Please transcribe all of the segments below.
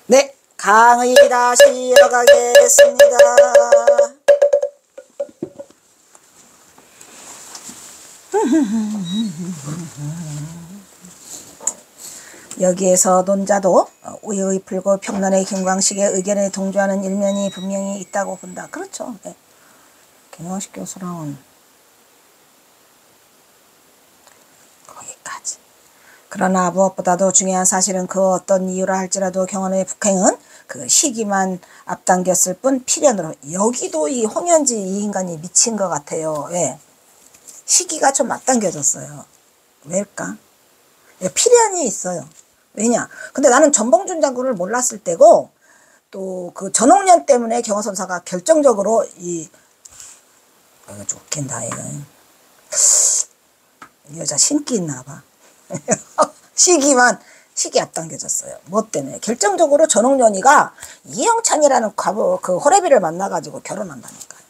네, 강의 다시 이어가겠습니다. 여기에서 논자도 우여의 풀고 평론의 김광식의 의견에 동조하는 일면이 분명히 있다고 본다. 그렇죠. 네. 김광식 교수랑은 거기까지. 그러나 무엇보다도 중요한 사실은 그 어떤 이유라 할지라도 경원의 북행은 그 시기만 앞당겼을 뿐 필연으로, 여기도 이 홍현지 이 인간이 미친 것 같아요. 왜? 시기가 좀 앞당겨졌어요. 왜일까? 필연이 있어요. 왜냐? 근데 나는 전봉준 장군을 몰랐을 때고, 또 그 전홍련 때문에 경호선사가 결정적으로 이 웃긴다 이거. 이 여자 신기 있나 봐. 시기 앞당겨졌어요. 뭐 때문에? 결정적으로 전홍련이가 이영찬이라는 그 호래비를 만나가지고 결혼한다니까요.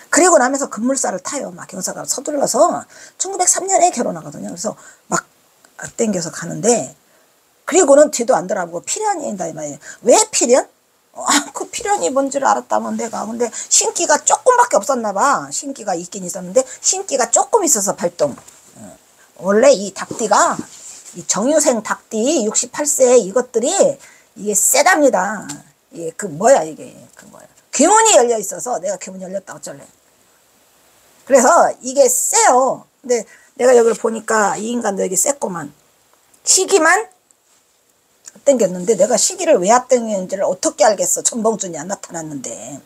그리고 나면서 급물살을 타요. 막 경사가 서둘러서 1903년에 결혼하거든요. 그래서 막 앞당겨서 가는데, 그리고는 뒤도 안 돌아보고 필연이 있다 이 말이에요. 왜 필연? 그 필연이 뭔지를 알았다면 내가. 근데 신기가 조금밖에 없었나 봐. 신기가 있긴 있었는데 신기가 조금 있어서 발동. 원래 이 닭띠가, 이 정유생 닭띠 68세 이것들이 이게 세답니다. 이게 그 뭐야 이게 그 뭐야 귀문이 열려 있어서, 내가 귀문이 열렸다 어쩔래. 그래서 이게 세요. 근데 내가 여기를 보니까 이 인간도 여기 셌구만. 시기만 땡겼는데 내가 시기를 왜 앞당겼는지를 어떻게 알겠어. 전봉준이 안 나타났는데.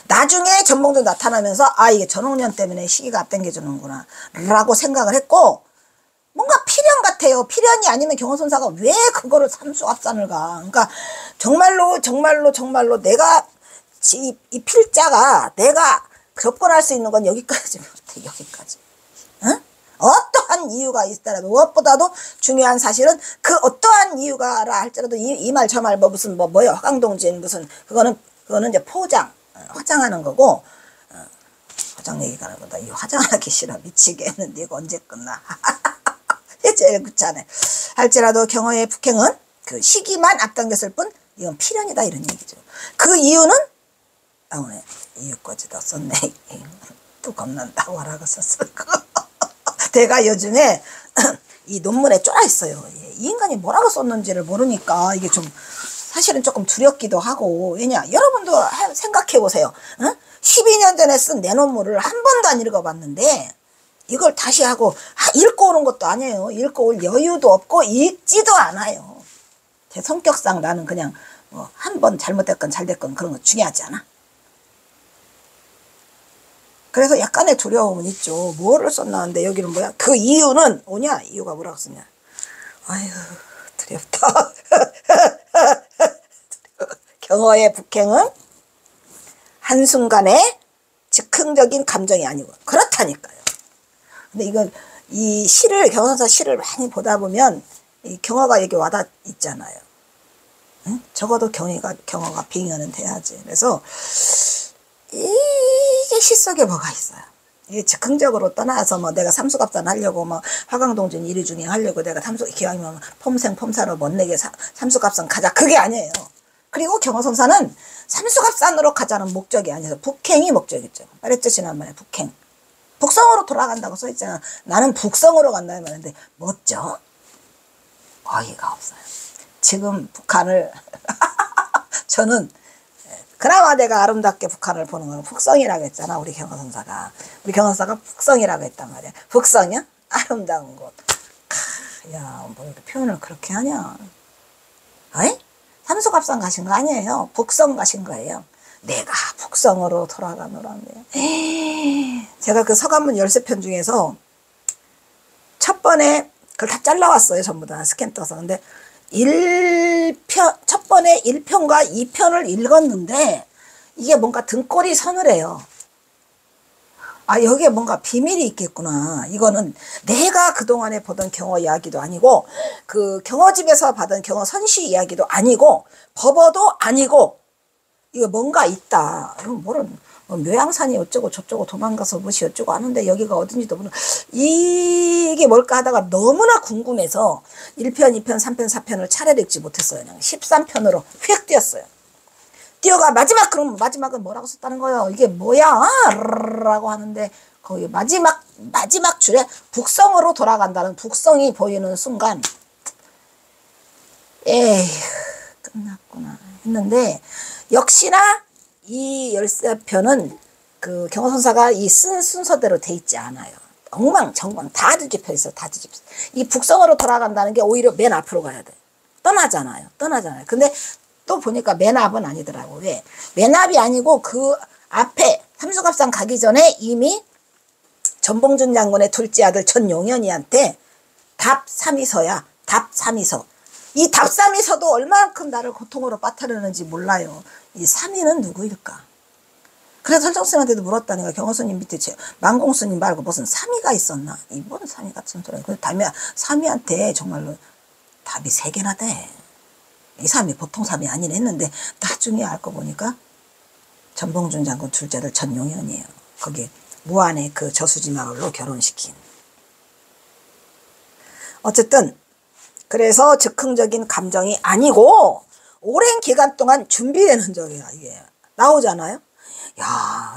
나중에 전봉준 나타나면서 이게 전홍련 때문에 시기가 앞당겨주는구나 라고 생각을 했고, 뭔가 필연 같아요. 필연이 아니면 경호선사가 왜 그거를 삼수합산을 가. 그러니까 정말로 내가 이 필자가 내가 접근할 수 있는 건 여기까지인 것 같아. 여기까지. 응? 어떠한 이유가 있더라도, 무엇보다도 중요한 사실은 그 어떠한 이유가라 할지라도 이 말 저 말 무슨 뭐야 화강동진 무슨 그거는 이제 화장하는 거고, 화장 얘기가 하는 거다. 이 화장하기 싫어 미치겠는데 이거 언제 끝나. 제일 귀찮네. 할지라도 경호의 북행은 그 시기만 앞당겼을 뿐 이건 필연이다 이런 얘기죠. 그 이유는 오늘 이유까지도 썼네. 또 겁난다고 하라고 썼을 거. 내가 요즘에 이 논문에 쫄아 있어요. 이 인간이 뭐라고 썼는지를 모르니까 이게 좀 사실은 조금 두렵기도 하고. 왜냐, 여러분도 생각해 보세요. 12년 전에 쓴 내 논문을 한 번도 안 읽어봤는데 이걸 다시 하고 읽고 오는 것도 아니에요. 읽고 올 여유도 없고 읽지도 않아요. 제 성격상 나는 그냥 뭐 한 번 잘못됐건 잘됐건 그런 거 중요하지 않아. 그래서 약간의 두려움은 있죠. 뭐를 썼나는데 여기는 뭐야? 그 이유는 뭐냐? 이유가 뭐라고 썼냐? 아유 두렵다. 경어의 북행은 한순간에 즉흥적인 감정이 아니고 그렇다니까요. 근데 이건 이 시를, 경호선사 시를 많이 보다 보면 이 경어가 여기 와닿 있잖아요. 응? 적어도 경어가 빙의는 돼야지. 그래서 이게 시 속에 뭐가 있어요. 이게 즉흥적으로 떠나서 뭐 내가 삼수갑산 하려고 뭐 화강동진 1위 중에 하려고 내가 기왕이면 폼사로 멋내게 삼수갑산 가자. 그게 아니에요. 그리고 경호선사는 삼수갑산으로 가자는 목적이 아니어서 북행이 목적이죠. 말했죠 지난번에. 북행. 북성으로 돌아간다고 써있잖아. 나는 북성으로 간다는 말인데 멋져? 어이가 없어요. 지금 북한을 저는 그나마 내가 아름답게 북한을 보는 건 북성이라고 했잖아. 우리 경호선사가 북성이라고 했단 말이야. 북성이야? 아름다운 곳. 야, 뭐 이렇게 표현을 그렇게 하냐. 어이? 삼수갑산 가신 거 아니에요. 북성 가신 거예요. 내가 북성으로 돌아가노라네요. 제가 그 서간문 13편 중에서 첫 번에 그걸 다 잘라왔어요. 전부 다 스캔 떠서. 근데 첫 번에 1편과 2편을 읽었는데 이게 뭔가 등골이 서늘해요. 여기에 뭔가 비밀이 있겠구나. 이거는 내가 그동안에 보던 경어 이야기도 아니고 그 경어집에서 받은 경어 선시 이야기도 아니고 법어도 아니고 이거 뭔가 있다. 이건 묘양산이 어쩌고 저쩌고 도망가서 무엇이 어쩌고 하는데 여기가 어딘지도 모르는 이게 뭘까 하다가 너무나 궁금해서 1편, 2편, 3편, 4편을 차례로 읽지 못했어요. 그냥 13편으로 휙 뛰었어요. 뛰어가 마지막 그럼 마지막은 뭐라고 썼다는 거예요. 이게 뭐야? 라고 하는데 거기 마지막 줄에 북성으로 돌아간다는 북성이 보이는 순간 에이 끝났구나 했는데 역시나 이 13편은 그 경호선사가 이 쓴 순서대로 돼 있지 않아요. 엉망정망 다 뒤집혀 있어요. 다 뒤집혀 있어요. 이 북성으로 돌아간다는 게 오히려 맨 앞으로 가야 돼. 떠나잖아요. 근데 또 보니까 맨 앞은 아니더라고. 왜? 맨 앞이 아니고 그 앞에 삼수갑산 가기 전에 이미 전봉준 장군의 둘째 아들 전용현이한테 답삼이서야. 답삼이서. 이 답삼이서도 얼마만큼 나를 고통으로 빠뜨리는지 몰라요. 이 삼이는 누구일까? 그래서 설정스님한테도 물었다니까. 경호스님 밑에 만공스님 말고 무슨 삼이가 있었나? 이뭔 삼이 같은 소리야. 그 삼이한테 정말로 답이 3개나 돼. 이 사람이 보통 사람이 아닌 했는데 나중에 알고 보니까 전봉준 장군 둘째 아들 전용현이에요. 거기 무안의 그 저수지 마을로 결혼시킨. 어쨌든 그래서 즉흥적인 감정이 아니고 오랜 기간 동안 준비된 흔적이야. 이게 나오잖아요. 야,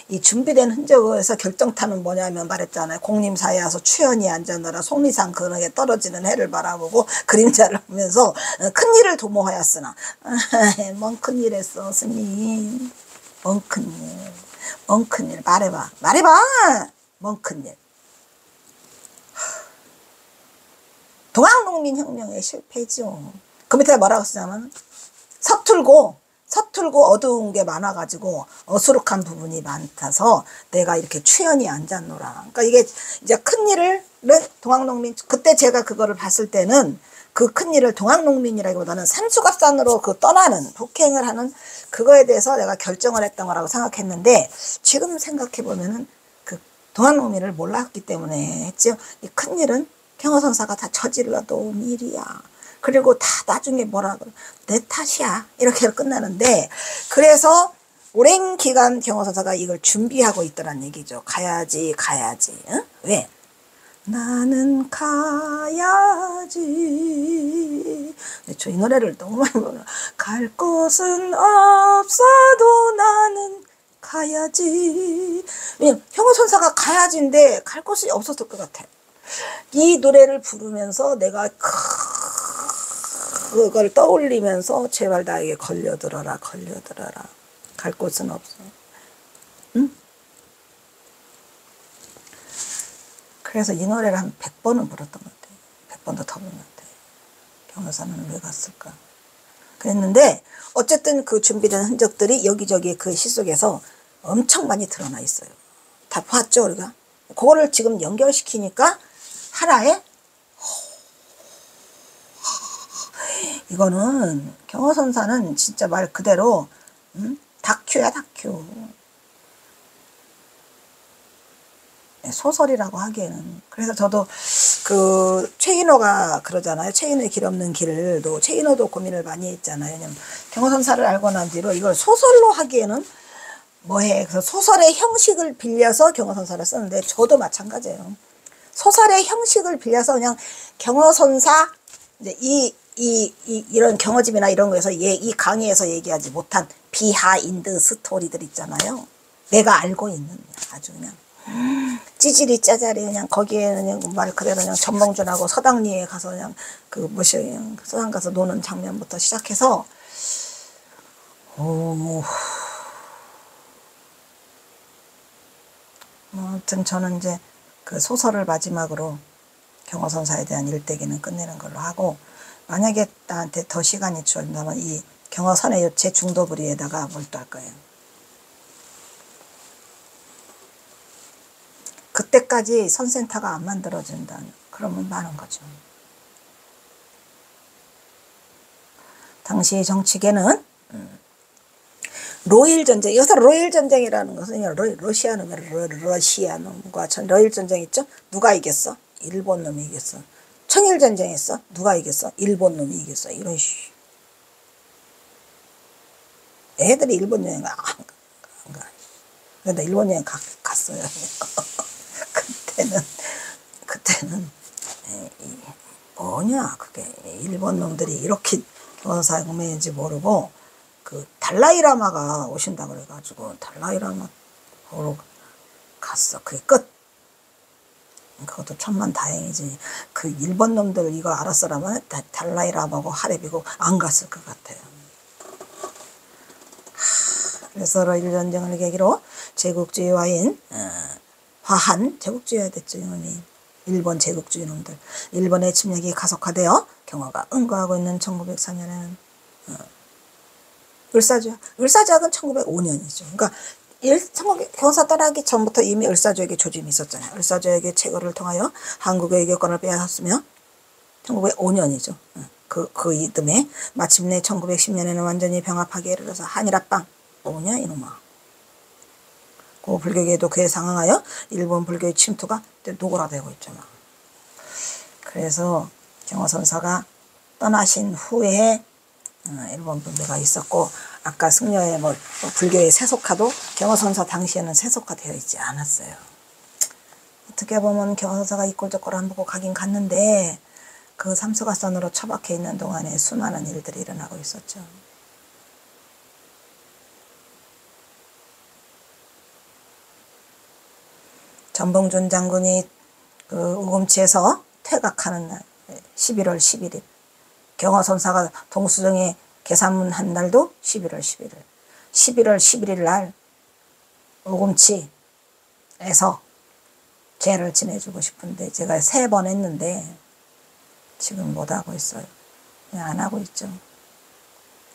이 준비된 흔적에서 결정타는 뭐냐면 말했잖아요. 공림사에 와서 추연히 앉아느라 속리산 그늘에 떨어지는 해를 바라보고 그림자를 보면서 큰일을 도모하였으나 뭔 큰일 했어 스님. 뭔 큰일 말해봐 뭔 큰일. 동학농민혁명의 실패죠. 그 밑에 뭐라고 쓰냐면 서툴고 어두운 게 많아가지고 어수룩한 부분이 많아서 내가 이렇게 추연히 앉았노라. 그러니까 이게 이제 큰일을 동학농민 그때 제가 그거를 봤을 때는 그 큰일을 동학농민이라기보다는 삼수갑산으로 그 떠나는 폭행을 하는 그거에 대해서 내가 결정을 했던 거라고 생각했는데 지금 생각해 보면은 그 동학농민을 몰랐기 때문에 했죠. 이 큰일은 경호선사가 다 저질러도 일이야. 그리고 다 나중에 뭐라 그래. 내 탓이야. 이렇게 끝나는데 그래서 오랜 기간 경호선사가 이걸 준비하고 있더란 얘기죠. 가야지. 응? 왜? 나는 가야지. 저 이 노래를 너무 많이 불러요. 갈 곳은 없어도 나는 가야지. 왜냐면 경호선사가 가야지인데 갈 곳이 없었을 것 같아. 이 노래를 부르면서 내가 그걸 떠올리면서 제발 나에게 걸려들어라. 갈 곳은 없어. 응? 그래서 이 노래를 한 100번은 불렀던 것 같아요. 100번도 더 부른 것 같아요. 경호사는 왜 갔을까? 그랬는데 어쨌든 그 준비된 흔적들이 여기저기 그 시 속에서 엄청 많이 드러나 있어요. 다 봤죠 우리가? 그거를 지금 연결시키니까 하나의 이거는 경호선사는 진짜 말 그대로 다큐야 다큐. 소설이라고 하기에는. 그래서 저도 그 최인호가 그러잖아요. 최인호의 길 없는 길도 최인호도 고민을 많이 했잖아요. 왜냐면 경호선사를 알고 난 뒤로 이걸 소설로 하기에는 뭐해. 그래서 소설의 형식을 빌려서 경호선사를 쓰는데 저도 마찬가지예요. 소설의 형식을 빌려서 그냥 경호선사 이제 이런 경호집이나 이런 거에서 이 강의에서 얘기하지 못한 비하인드 스토리들 있잖아요. 내가 알고 있는 아주 그냥 찌질이 짜잘이 그냥 거기에는 그냥 말 그대로 그냥 전봉준하고 서당리에 가서 그냥 그 뭐시 그냥 서당 가서 노는 장면부터 시작해서 아무튼 저는 이제 그 소설을 마지막으로 경호선사에 대한 일대기는 끝내는 걸로 하고 만약에 나한테 더 시간이 주어진다면 이 경호선의 요체 중도부리에다가 뭘 또 할 거예요. 그때까지 선센터가 안 만들어진다. 그러면 많은 거죠. 당시 정치계는 로일 전쟁, 여기서 로일 전쟁이라는 것은 러시아놈과 러일 전쟁 있죠? 누가 이겼어? 일본 놈이 이겼어. 청일 전쟁 했어? 누가 이겼어? 일본 놈이 이겼어. 이런 애들이 일본 여행 안 가. 근데 일본 여행 갔어요. 그때는 뭐냐 그게 일본 놈들이 이렇게 경호사에 오면인지 모르고 그 달라이라마가 오신다 그래가지고 달라이라마 보러 갔어. 그게 끝. 그것도 천만다행이지. 그 일본 놈들 이거 알았어라면 달라이라마고 하랩이고 안 갔을 것 같아요. 그래서 러일 전쟁을 계기로 제국주의와인 화한 제국주의가 됐죠. 이놈이 일본 제국주의 놈들. 일본의 침략이 가속화되어 경화가 응고하고 있는 1904년에는 을사조약은 1905년이죠. 그러니까 경사 따라하기 전부터 이미 을사조약의 조짐이 있었잖아요. 을사조약의 체결을 통하여 한국의 외교권을 빼앗았으며 1905년이죠. 그 이듬해 마침내 1910년에는 완전히 병합하기에 이르러서 한일합방. 뭐냐 이놈아. 그 불교계도 그에 상응하여 일본 불교의 침투가 노골화되고 있잖아. 그래서 경호선사가 떠나신 후에 일본 분배가 있었고 아까 승려의 불교의 세속화도 경호선사 당시에는 세속화되어 있지 않았어요. 어떻게 보면 경호선사가 이꼴저꼴 안 보고 가긴 갔는데 그 삼수가선으로 처박혀 있는 동안에 수많은 일들이 일어나고 있었죠. 전봉준 장군이 그 우금치에서 퇴각하는 날 11월 11일 경호선사가 동수정에 계산문 날도 11월 11일 11월 11일 날 우금치에서 제를 지내주고 싶은데 제가 3번 했는데 지금 못하고 있어요. 그냥 안 하고 있죠.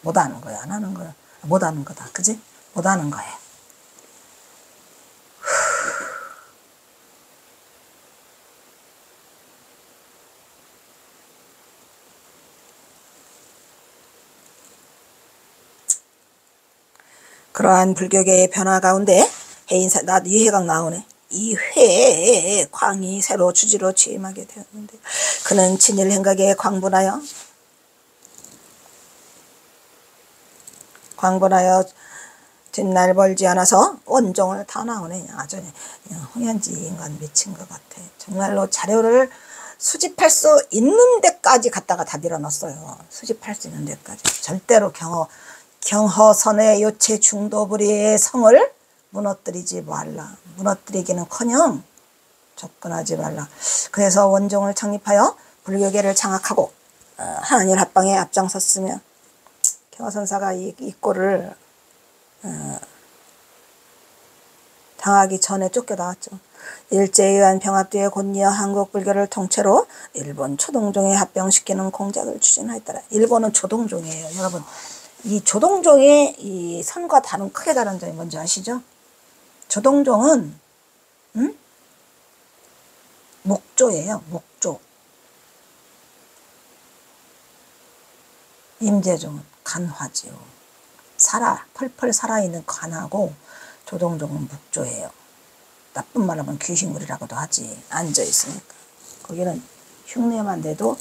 못하는 거야 안 하는 거야 못하는 거다 그지? 못하는 거야. 그러한 불교계의 변화 가운데 해인사 나도 이해강 나오네. 이회에 광이 새로 주지로 취임하게 되었는데 그는 친일 행각에 광분하여 뒷날 벌지 않아서 원종을 다 나오네. 아주 홍현지 인간 미친 것 같아. 정말로 자료를 수집할 수 있는 데까지 갖다가 다 밀어넣었어요. 수집할 수 있는 데까지. 절대로 경허선의 요체 중도부리의 성을 무너뜨리지 말라. 무너뜨리기는커녕 접근하지 말라. 그래서 원종을 창립하여 불교계를 장악하고 한일 합방에 앞장섰으며 경허선사가 이 꼴을 당하기 전에 쫓겨나왔죠. 일제에 의한 병합 뒤에 곧이어 한국 불교를 통째로 일본 초동종에 합병시키는 공작을 추진하였더라. 일본은 초동종이에요. 여러분 이 조동종의 이 선과 다른 크게 다른 점이 뭔지 아시죠? 조동종은 목조예요. 목조. 임재종은 간화지요. 펄펄 살아있는 간하고 조동종은 목조예요. 나쁜 말 하면 귀신물이라고도 하지. 앉아있으니까. 거기는 흉내만 대도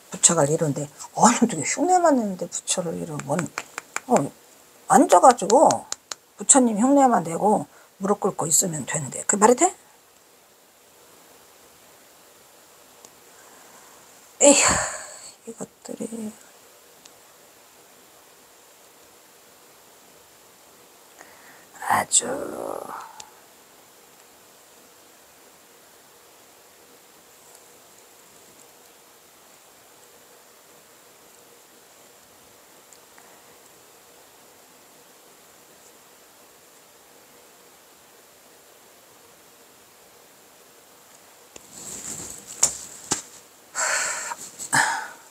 부처가 이런데 아니 어떻게 흉내만 내는데 부처를 이러면 앉아가지고 부처님 흉내만 내고 무릎 꿇고 있으면 되는데 그 말이 돼? 에휴 이것들이 아주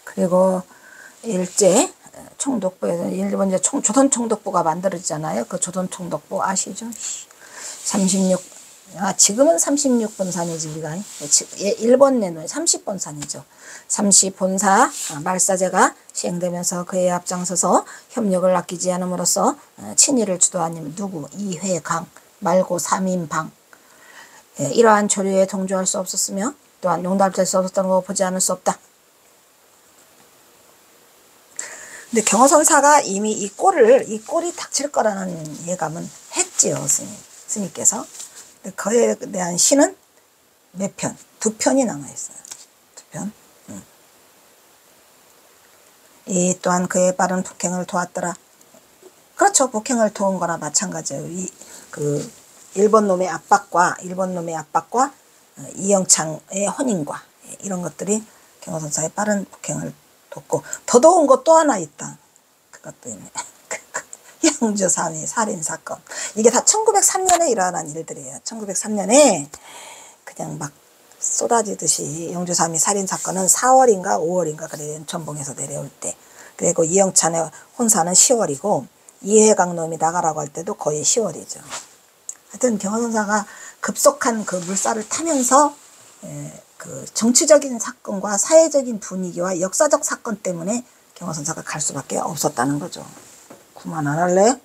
그리고 일제 총독부에서 일본 이제 조선 총독부가 만들어지잖아요. 그 조선 총독부 아시죠? 36 지금은 36본산이지 우리가 일본 내놓은 30본산이죠. 30본사 말사제가 시행되면서 그에 앞장서서 협력을 아끼지 않음으로써 친일을 주도한 누구 이회강 말고 3인방 이러한 조류에 동조할 수 없었으며 또한 용납될 수 없었다는 거 보지 않을 수 없다. 근데 경호선사가 이미 이 꼴이 닥칠 거라는 예감은 했지요, 스님께서. 근데 그에 대한 시는 몇 편? 2편이 남아있어요. 2편. 이 또한 그의 빠른 북행을 도왔더라. 그렇죠. 북행을 도운 거나 마찬가지예요. 일본 놈의 압박과 이영창의 혼인과 이런 것들이 경호선사의 빠른 북행을 돕고, 더 더운 것 또 하나 있다. 그것도 있네. 영주 3위 살인사건. 이게 다 1903년에 일어난 일들이에요. 1903년에 그냥 막 쏟아지듯이 영주 3위 살인사건은 4월인가 5월인가 그래, 연천봉에서 내려올 때. 그리고 이영찬의 혼사는 10월이고 이해강 놈이 나가라고 할 때도 거의 10월이죠. 하여튼 경호선사가 급속한 그 물살을 타면서 그 정치적인 사건과 사회적인 분위기와 역사적 사건 때문에 경호선사가 갈 수밖에 없었다는 거죠. 그만 안 할래?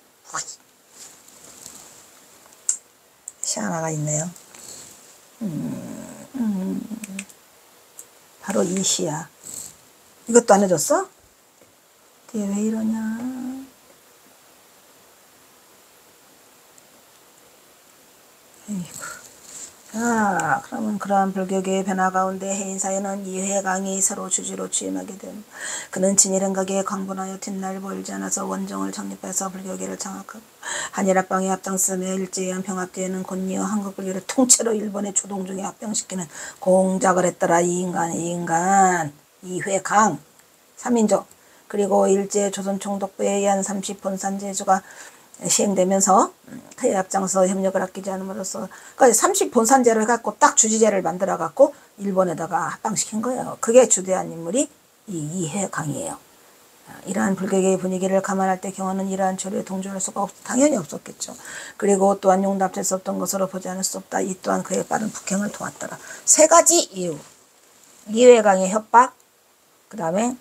시 하나가 있네요. 바로 이 시야. 이것도 안 해줬어? 뒤에 왜 이러냐? 에이구. 자, 그러면 그러한 불교계의 변화 가운데 해인사에는 이회강이 새로 주지로 취임하게 됨. 그는 진일행각에 광분하여 뒷날 보이지 않아서 원종을 정립해서 불교계를 장악하고 한일합방에 앞장서며 일제의한 평합기에는 곧이어 한국불교를 통째로 일본의 조동중에 합병시키는 공작을 했더라. 이 인간 이회강 3인조. 그리고 일제 조선총독부에 의한 30본산 제주가 시행되면서 그에 앞장서 협력을 아끼지 않음으로써 30본산제를 해갖고 딱 주지제를 만들어갖고 일본에다가 합방시킨 거예요. 그게 주대한 인물이 이 이해강이에요. 이러한 불교계의 분위기를 감안할 때 경호는 이러한 조류에 동조할 수가 당연히 없었겠죠. 그리고 또한 용납될 수 없던 것으로 보지 않을 수 없다. 이 또한 그의 빠른 북행을 도왔더라. 3가지 이유. 이해강의 협박, 그 다음에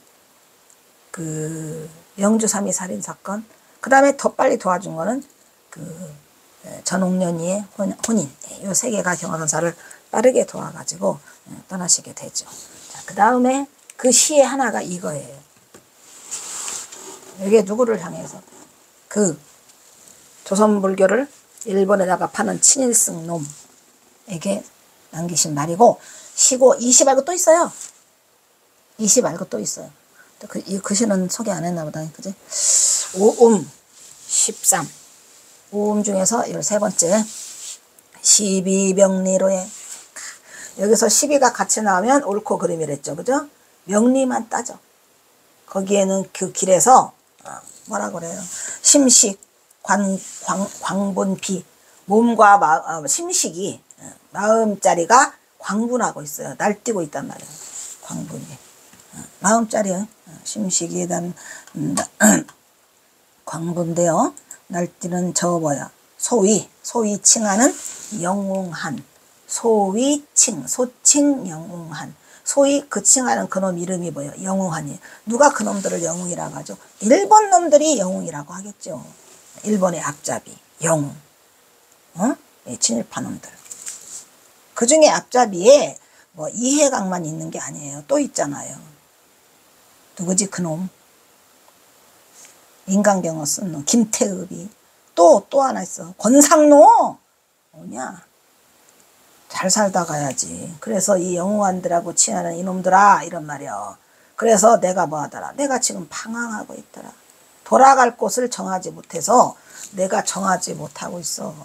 그 영주 3위 살인사건, 그 다음에 더 빨리 도와준 거는 그 전옥년이의 혼인. 이 3개가 경호선사를 빠르게 도와가지고 떠나시게 되죠. 그 다음에 그 시의 하나가 이거예요. 이게 누구를 향해서? 그 조선불교를 일본에다가 파는 친일승 놈에게 남기신 말이고, 시고 이시 말고 또 있어요. 이시 말고 또 있어요. 그 시는 소개 안 했나 보다. 그지? 오음 13. 오음 중에서 13번째. 12명리로에. 여기서 12가 같이 나오면 옳고 그름이랬죠. 그죠? 명리만 따져. 거기에는 그 길에서 뭐라 그래요? 심식, 광분비. 몸과 심식이 마음자리가 광분하고 있어요. 날뛰고 있단 말이에요. 광분이. 마음자리 심식이 광분되어 날뛰는 저 소위 칭하는 영웅한. 소칭 영웅한. 소위 그 칭하는 그놈 이름이 뭐예요? 영웅한이에요. 누가 그놈들을 영웅이라고 하죠? 일본 놈들이 영웅이라고 하겠죠. 일본의 앞잡이 영웅. 친일파 놈들. 그 중에 앞잡이에 뭐 이해강만 있는 게 아니에요. 또 있잖아요. 누구지 그놈? 인간경어 쓴 놈 김태읍이. 또 하나 있어. 권상노. 뭐냐? 잘 살다 가야지. 그래서 이 영웅한들하고 친하는 이놈들아 이런 말이요. 그래서 내가 뭐 하더라? 내가 지금 방황하고 있더라. 돌아갈 곳을 정하지 못해서 내가 정하지 못하고 있어.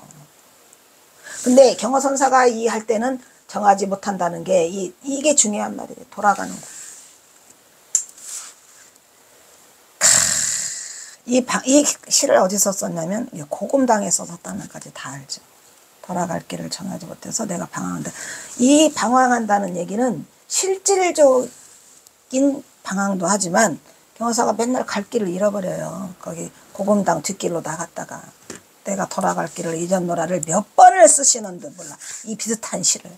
근데 경호선사가 이 할 때는 정하지 못한다는 게 이게 중요한 말이에요. 돌아가는 거. 이 시를 어디서 썼냐면 고금당에서 썼다는 것까지 다 알죠. 돌아갈 길을 정하지 못해서 내가 방황한다. 이 방황한다는 얘기는 실질적인 방황도 하지만 경호사가 맨날 갈 길을 잃어버려요. 거기 고금당 뒷길로 나갔다가 내가 돌아갈 길을 잊었노라를 몇 번을 쓰시는 듯 몰라. 이 비슷한 시를.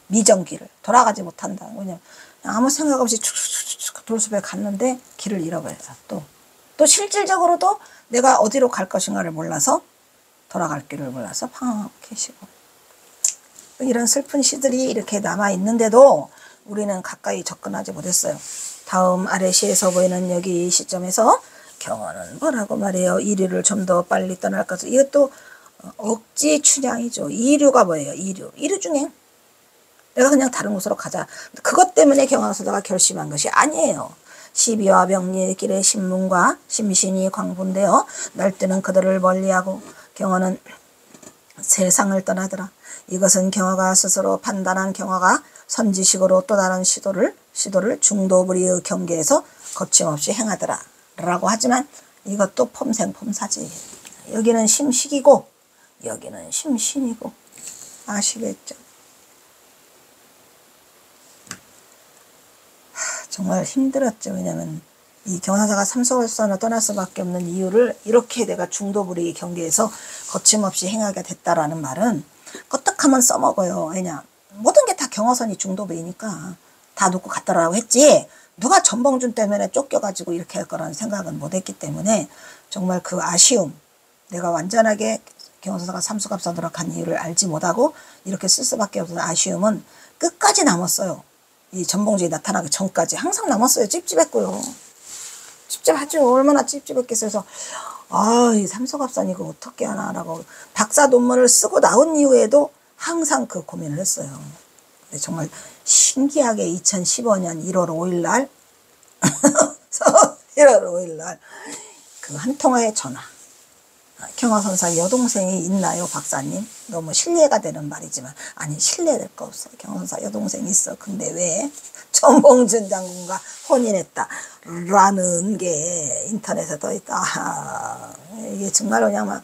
미정길을 돌아가지 못한다. 왜냐면 아무 생각 없이 축축축축 돌숲에 갔는데 길을 잃어버려서 또 실질적으로도 내가 어디로 갈 것인가를 몰라서 돌아갈 길을 몰라서 방황하고 계시고. 이런 슬픈 시들이 이렇게 남아있는데도 우리는 가까이 접근하지 못했어요. 다음 아래 시에서 보이는 여기 이 시점에서 경호는 뭐라고 말해요. 이류를 좀 더 빨리 떠날 것을. 이것도 억지 춘향이죠. 이류가 뭐예요? 이류 중에 내가 그냥 다른 곳으로 가자. 그것 때문에 경화서다가 결심한 것이 아니에요. 시비와 병리의 길에 신문과 심신이 광분되어 날뛰는 그들을 멀리하고 경화는 세상을 떠나더라. 이것은 경화가 스스로 판단한 경화가 선지식으로 또 다른 시도를 중도불이의 경계에서 거침없이 행하더라 라고 하지만 이것도 폼생폼사지. 여기는 심식이고 여기는 심신이고. 아시겠죠? 정말 힘들었죠. 왜냐면 이 경화사가 삼소설선을 떠날 수밖에 없는 이유를 이렇게 내가 중도불이 경계에서 거침없이 행하게 됐다라는 말은 껐떡하면 써먹어요. 왜냐 모든 게 다 경화선이 중도불이니까 다 놓고 갔다라고 했지 누가 전봉준 때문에 쫓겨가지고 이렇게 할 거라는 생각은 못했기 때문에 정말 그 아쉬움, 내가 완전하게 경화사가 삼수갑산으로 간 이유를 알지 못하고 이렇게 쓸 수밖에 없는 아쉬움은 끝까지 남았어요. 이 전봉준이 나타나기 전까지 항상 남았어요. 찝찝했고요. 찝찝하죠. 얼마나 찝찝했겠어요. 그래서 이 삼소갑산 이거 어떻게 하나라고 박사 논문을 쓰고 나온 이후에도 항상 그 고민을 했어요. 근데 정말 신기하게 2015년 1월 5일 날 1월 5일 날 그 한 통화의 전화. 경화선사 여동생이 있나요 박사님? 너무 신뢰가 되는 말이지만 아니 신뢰될 거 없어. 경화선사 여동생이 있어. 근데 왜 전봉준 장군과 혼인했다 라는 게 인터넷에 떠있다. 이게 정말 그냥 막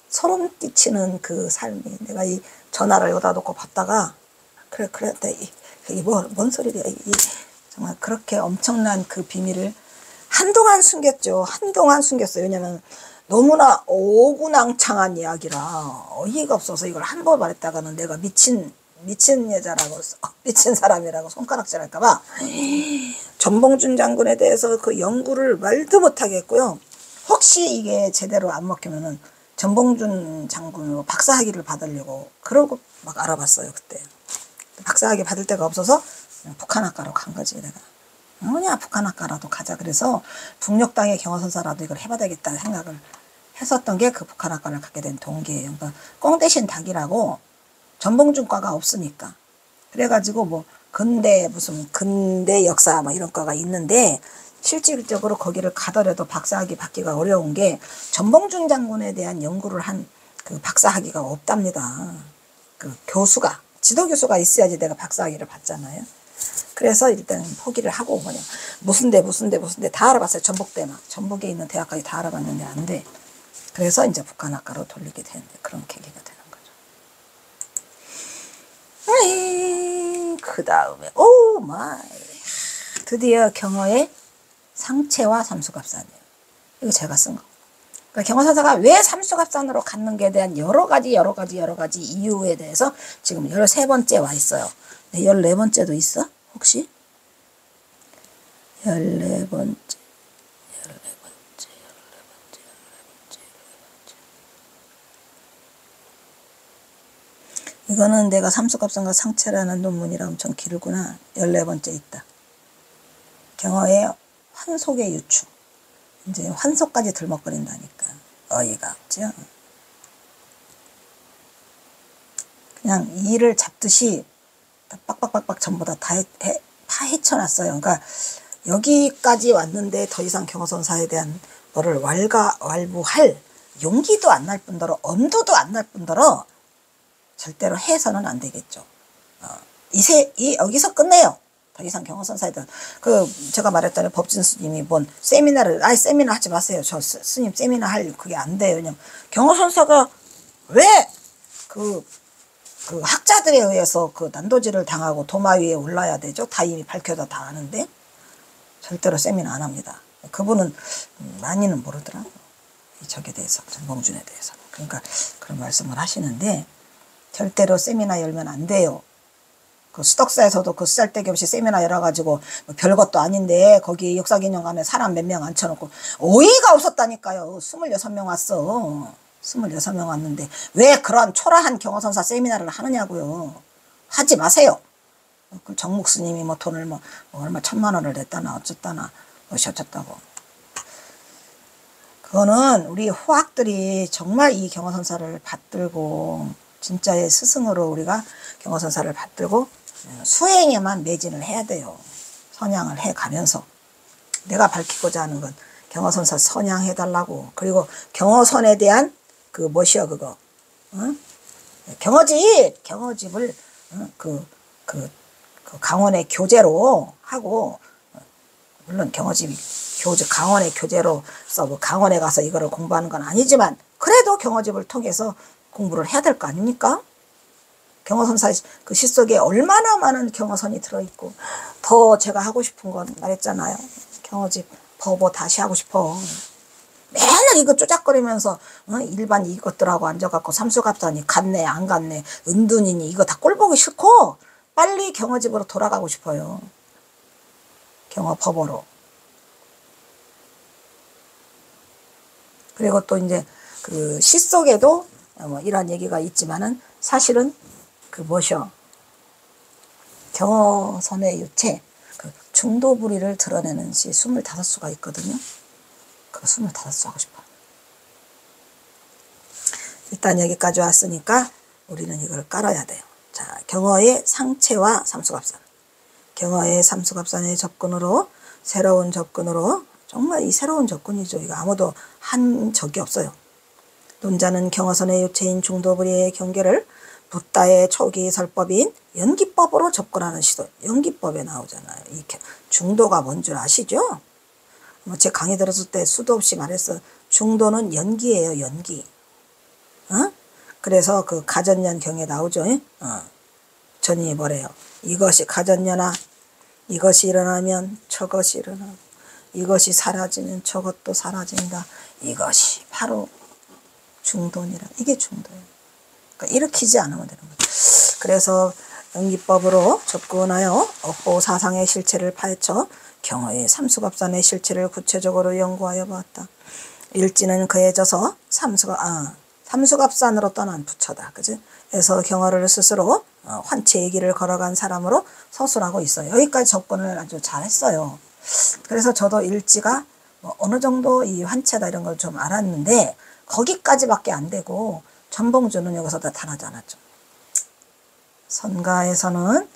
소름 끼치는 그 삶이. 내가 이 전화를 여기다 놓고 받다가 그래 이게 뭔 소리야. 정말 그렇게 엄청난 그 비밀을 한동안 숨겼죠. 한동안 숨겼어요. 왜냐면 너무나 오구낭창한 이야기라 어이가 없어서 이걸 한 번 말했다가는 내가 미친 여자라고 미친 사람이라고 손가락질할까봐 전봉준 장군에 대해서 그 연구를 말도 못하게 했고요. 혹시 이게 제대로 안 먹히면은 전봉준 장군으로 박사학위를 받으려고 그러고 막 알아봤어요. 그때 박사학위 받을 데가 없어서 그냥 북한학과로 간 거지. 내가 뭐냐 북한학과라도 가자. 그래서 북녘땅의 경화선사라도 이걸 해봐야 되겠다는 생각을 했었던 게 그 북한학과를 가게 된 동기예요. 그러니까 꽁 대신 닭이라고 전봉준과가 없으니까 그래가지고 뭐 근대 역사 뭐 이런 과가 있는데 실질적으로 거기를 가더라도 박사학위 받기가 어려운 게 전봉준 장군에 대한 연구를 한 그 박사학위가 없답니다. 그 교수가 지도교수가 있어야지 내가 박사학위를 받잖아요. 그래서 일단 포기를 하고 그냥 무슨 대 다 알아봤어요. 전북에 있는 대학까지 다 알아봤는데 안 돼. 그래서 이제 북한학과로 돌리게 되는데 그런 계기가 되는 거죠. 그 다음에 오 마이 드디어 경어의 상체와 삼수갑산이에요. 이거 제가 쓴 거. 그러니까 경화선사가 왜 삼수갑산으로 갔는 게 대한 여러 가지 이유에 대해서 지금 13번째 와 있어요. 14번째도 있어? 혹시? 14번째. 이거는 내가 삼수갑산과 상체라는 논문이라 엄청 길구나. 14번째 있다. 경어의 환속의 유추. 이제 환속까지 들먹거린다니까. 어이가 없죠. 그냥 이를 잡듯이 빡빡빡빡 전부 다 헤쳐놨어요. 그러니까 여기까지 왔는데 더 이상 경화선사에 대한 거를 왈부할 용기도 안 날 뿐더러 엄두도 안 날 뿐더러 절대로 해서는 안 되겠죠. 여기서 끝내요. 더 이상 경화선사에 대한 제가 말했더니 법진 스님이 뭔 세미나를 세미나 하지 마세요. 저 스님 세미나 할 그게 안 돼요. 왜냐면 경화선사가 왜 그 학자들에 의해서 그 난도질을 당하고 도마 위에 올라야 되죠. 다 이미 밝혀져 다 아는데 절대로 세미나 안 합니다. 그분은 많이는 모르더라고요. 저게 대해서 전봉준에 대해서. 그러니까 그런 말씀을 하시는데 절대로 세미나 열면 안 돼요. 그 수덕사에서도 그 쓰잘데기 없이 세미나 열어가지고 뭐 별것도 아닌데 거기 역사기념관에 사람 몇 명 앉혀놓고 어이가 없었다니까요. 26명 왔어. 26명 왔는데 왜 그런 초라한 경화선사 세미나를 하느냐고요. 하지 마세요. 그 정묵 스님이 뭐 돈을 뭐 얼마 1000만 원을 냈다나 어쩌다나 어쩌다고. 그거는 우리 후학들이 정말 이 경어선사를 받들고 진짜의 스승으로 우리가 경어선사를 받들고 수행에만 매진을 해야 돼요. 선양을 해가면서 내가 밝히고자 하는 건 경어선사 선양해달라고. 그리고 경어선에 대한 그 뭐시여 그거 경어집을 그 강원의 교재로 하고, 물론 경어집이 강원의 교재로 써고 강원에 가서 이거를 공부하는 건 아니지만 그래도 경어집을 통해서 공부를 해야 될 거 아닙니까? 경어선사 그 시 속에 얼마나 많은 경어선이 들어있고, 더 제가 하고 싶은 건 말했잖아요. 경어집 버버 다시 하고 싶어. 맨날 이거 쪼작거리면서 일반 이것들하고 앉아갖고 삼수갑산이 갔네 안 갔네 은둔이니 이거 다 꼴보기 싫고 빨리 경어집으로 돌아가고 싶어요. 경어 버버로. 그리고 또 이제 그 시 속에도 뭐 이런 얘기가 있지만은 사실은 그 뭐셔 경어선의 유체 그 중도부리를 드러내는 시 25수가 있거든요. 그 25수 하고 싶어. 일단 여기까지 왔으니까 우리는 이걸 깔아야 돼요. 자, 경어의 상체와 삼수갑산. 경어의 삼수갑산의 접근으로, 새로운 접근으로, 정말 이 새로운 접근이죠. 이거 아무도 한 적이 없어요. 논자는 경어선의 유체인 중도부리의 경계를 붓다의 초기 설법인 연기법으로 접근하는 시도. 연기법에 나오잖아요. 이 중도가 뭔 줄 아시죠? 뭐 제 강의 들었을 때 수도 없이 말했어. 중도는 연기예요. 연기. 그래서 그 가전연경에 나오죠. 전이 뭐래요. 이것이 가전연아. 이것이 일어나면 저것이 일어나고 이것이 사라지면 저것도 사라진다. 이것이 바로 중도니라. 이게 중도예요. 그러니까 일으키지 않으면 되는 거죠. 그래서 연기법으로 접근하여 업보 사상의 실체를 파헤쳐 경어의 삼수갑산의 실체를 구체적으로 연구하여 보았다. 일지는 그에 져서 삼수갑산으로 떠난 부처다. 그지? 그래서 경어를 스스로 환체의 길을 걸어간 사람으로 서술하고 있어요. 여기까지 접근을 아주 잘했어요. 그래서 저도 일지가 뭐 어느 정도 이 환체다 이런 걸 좀 알았는데 거기까지밖에 안 되고 전봉주는 여기서 다 나지 않았죠. 선가에서는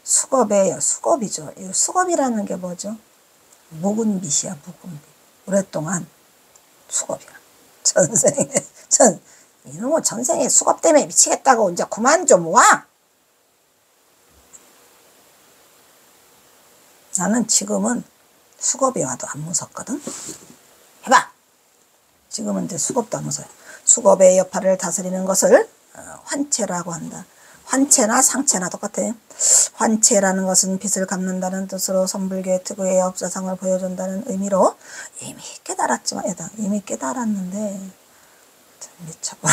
수겁이에요. 수겁이죠. 이 수겁이라는 게 뭐죠? 묵은 빛이야. 묵은 빛. 오랫동안 수겁이야. 이놈의 전생에 수겁 때문에 미치겠다고 이제 그만 좀 와. 나는 지금은 수겁이 와도 안 무섭거든. 해봐. 지금은 이제 수겁도 안 무서워요. 수겁의 여파를 다스리는 것을 환체라고 한다. 환체나 상체나 똑같아요. 환체라는 것은 빛을 갚는다는 뜻으로 선불교의 특유의 업사상을 보여준다는 의미로 이미 깨달았지만 이미 깨달았는데 미쳐봐.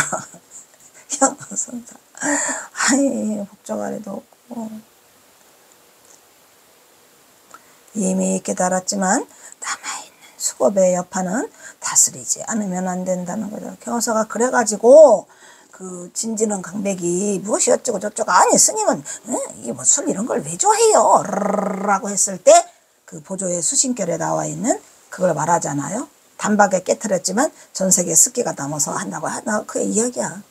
경어선사 아이 복잡아리도 없고 이미 깨달았지만 남아있는 수겁의 여파는 다스리지 않으면 안 된다는 거죠. 경어사가 그래가지고 그 진지는 강백이 무엇이 어쩌고 저쩌고 아니 스님은 이게 뭐 술 이런 걸 왜 좋아해요 라고 했을 때 그 보조의 수신결에 나와 있는 그걸 말하잖아요. 단박에 깨트렸지만 전세계 습기가 남아서 한다고 하나 그 이야기야.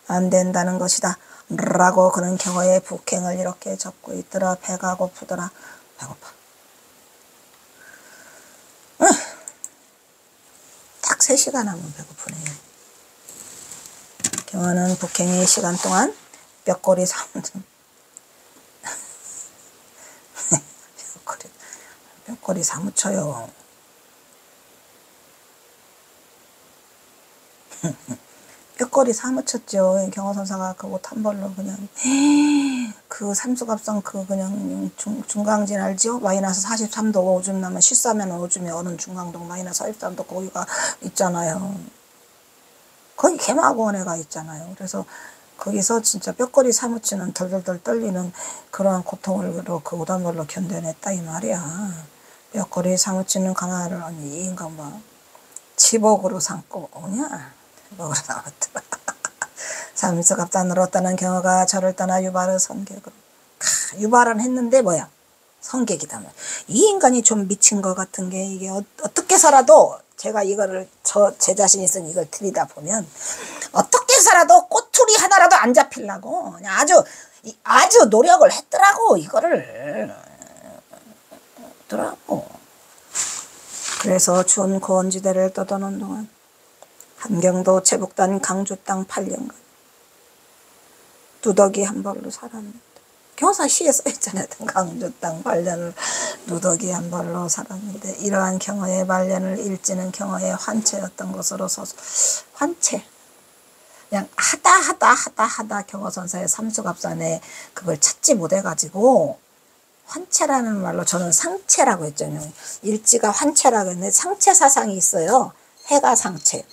안 된다는 것이다 라고 그는 경어의 북행을 이렇게 적고 있더라. 배가 고프더라. 배고파. 딱 3시간 하면 배고프네요. 경어는 북행의 시간 동안 뼈꼬리 사무쳐요. 뼈꼬리 사무쳤죠. 경어선사가 그 옷 한 벌로 그냥 그 삼수갑산 그 그냥 중강진 알지요? 마이너스 43도 오줌 나면 13면 오줌이 어는 중강동 마이너스 43도 거기가 있잖아요. 거기 개마고원에가 있잖아요. 그래서 거기서 진짜 뼈꼬리 사무치는 덜덜덜 떨리는 그러한 고통을 그 옷 한 벌로 견뎌냈다 이 말이야. 뼈꼬리 사무치는 가나를 아니 이 인간 봐. 치복으로 삼고 오냐? 치복으로 삼았더라. 삼수갑산으로 떠난 경어가 저를 떠나 유발을 선객으로. 유발은 했는데 뭐야? 선객이다. 이 인간이 좀 미친 것 같은 게 이게 어떻게 살아도 제가 이거를 제 자신이 쓴 이걸 들이다 보면 어떻게 살아도 꼬투리 하나라도 안 잡히려고 그냥 아주 노력을 했더라고. 이거를 더라고. 그래서 추운 고원지대를 떠도는 동안 함경도 제북단 강주 땅 8년간 누더기 한 벌로 살았는데, 경사 시에 써있잖아요. 강주 땅 8년을 누더기 한 벌로 살았는데, 이러한 경어의 말년을 일지는 경어의 환체였던 것으로 환체. 그냥 하다 경어선사의 삼수갑산에 그걸 찾지 못해가지고 환체라는 말로, 저는 상체라고 했죠. 일지가 환체라고 했는데 상체 사상이 있어요. 해가 상체.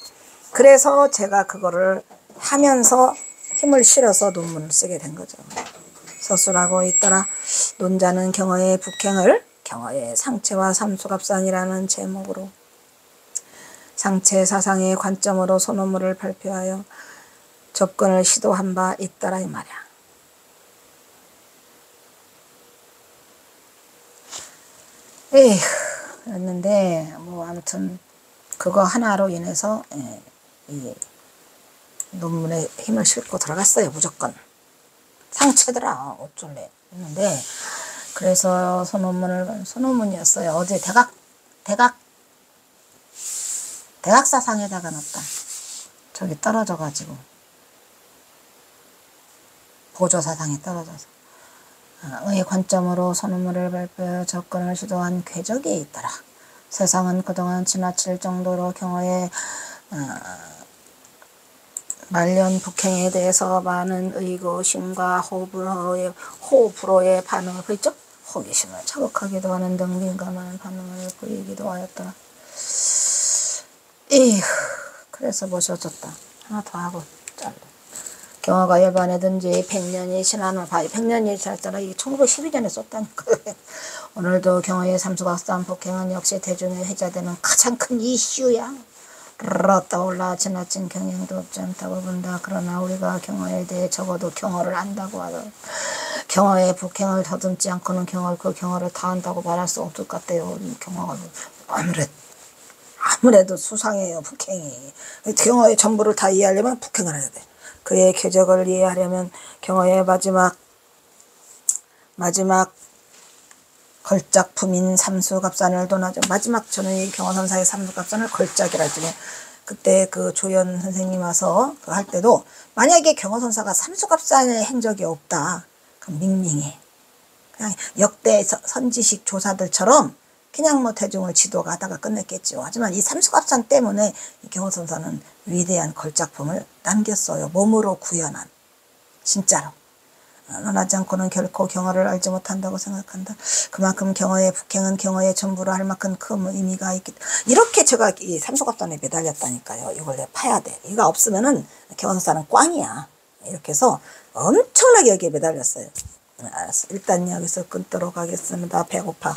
그래서 제가 그거를 하면서 힘을 실어서 논문을 쓰게 된 거죠. 서술하고 있더라. 논자는 경어의 북행을 경어의 상체와 삼수갑산이라는 제목으로 상체 사상의 관점으로 소논문을 발표하여 접근을 시도한 바 있더라 이 말이야. 에휴, 그랬는데 뭐 아무튼 그거 하나로 인해서 이 논문에 힘을 싣고 들어갔어요. 무조건 상체더라 어쩔래 했는데, 그래서 소논문이었어요. 어제 대각사상에다가 놨다. 저기 떨어져가지고 보조사상에 떨어져서 의 관점으로 소논문을 발표해 접근을 시도한 궤적이 있더라. 세상은 그동안 지나칠 정도로 경어의 말년 북행에 대해서 많은 의구심과 호불호의 반응을 보였죠. 호기심을 자극하기도 하는 등 민감한 반응을 보이기도 하였더라. 에휴, 그래서 모셔졌다. 하나 더 하고 잘라. 경어가 열반에든지 100년이 지나는 바위, 100년이 지났잖아. 이게 1912년에 썼다니까. 오늘도 경어의 삼수각산 북행은 역시 대중에 회자되는 가장 큰 이슈야. 떠올라 지나친 경향도 없지 않다고 본다. 그러나 우리가 경어에 대해 적어도 경어를 안다고 하더 경어의 북행을 더듬지 않고는 그 경어를 다 안다고 말할 수 없을 것 같아요. 경어가 아무래도 수상해요. 북행이. 경어의 전부를 다 이해하려면 북행을 해야 돼. 그의 궤적을 이해하려면 경어의 마지막 걸작품인 삼수갑산을 논하죠. 마지막 저는 이 경어선사의 삼수갑산을 걸작이라 했더니, 그때 그 조연 선생님 와서 할 때도 만약에 경어선사가 삼수갑산의 행적이 없다. 그럼 밍밍해. 그냥 역대 선지식 조사들처럼 그냥 뭐 대중을 지도가다가 끝냈겠죠. 하지만 이 삼수갑산 때문에 이 경어선사는 위대한 걸작품을 남겼어요. 몸으로 구현한. 진짜로. 논하지 않고는 결코 경어를 알지 못한다고 생각한다. 그만큼 경어의 북행은 경어의 전부로 할 만큼 큰 의미가 있기. 이렇게 제가 이 삼수갑산에 매달렸다니까요. 이걸 내가 파야 돼. 이거 없으면은 경어선사는 꽝이야. 이렇게 해서 엄청나게 여기에 매달렸어요. 알았어. 일단 여기서 끊도록 하겠습니다. 배고파.